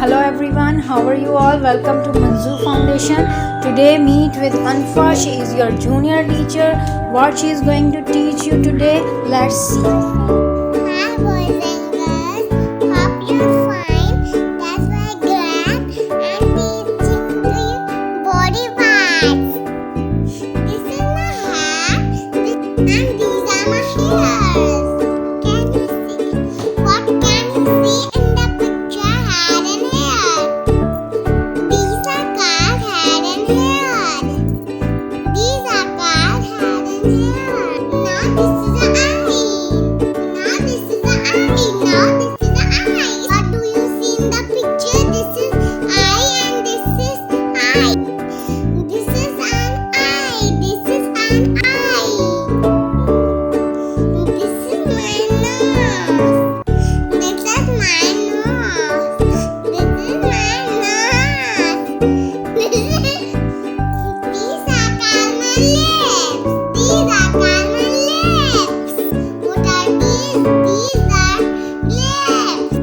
Hello everyone, how are you all? Welcome to Manzu Foundation. Today meet with Anfa. She is your junior teacher. What she is going to teach you today? Let's see. Hi boys and girls, hope you're fine. That's why glad and teaching you body parts. This is my hair and these are my hairs. Can you see? What can you see in the picture? Hair and hair. These are called hair and hair. These are called hair and hair. Now this is an eye. Now this is an eye. Now this is an eye. What do you see in the picture? This is eye and this is eye. This is an eye. This is an eye. This is my nose. This is my nose. This is my nose. These are called my lips. These are called my lips. What are these? These are lips.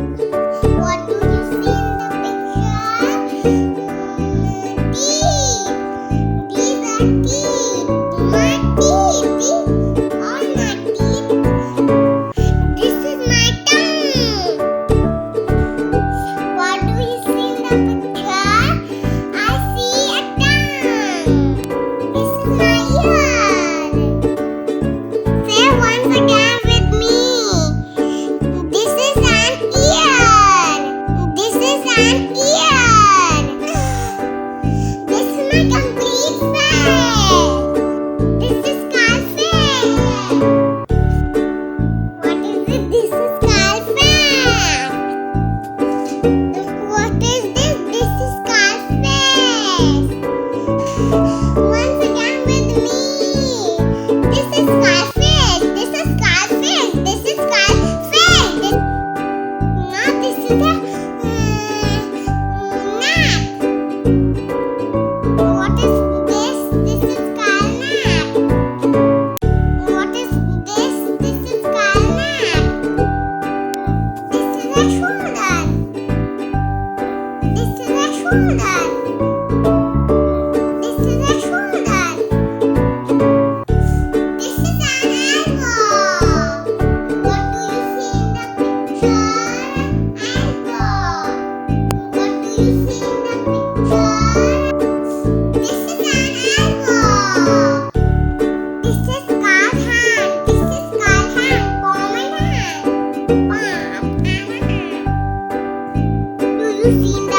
What do you see in the picture? Teeth. These are teeth. My teeth. These are my teeth. This is my tongue. What do you see in the picture? I see a tongue. This is my ear. Say once again with me. This is an ear. This is an ear. This is my complete face. This is called face. What is it? This is called face. What is this? This is called face. Once again with me. This is called face. This is called face. This is called face. Now this is a neck. What is this? This is called neck. What is this? This is called neck. This is a shoulder. This is a shoulder. This is a shoulder. This is an elbow. What do you see in the picture? Elbow. What do you see in the picture? This is an elbow. This is called hand. This is called hand. Palm and hand. Palm and hand. Do you see in the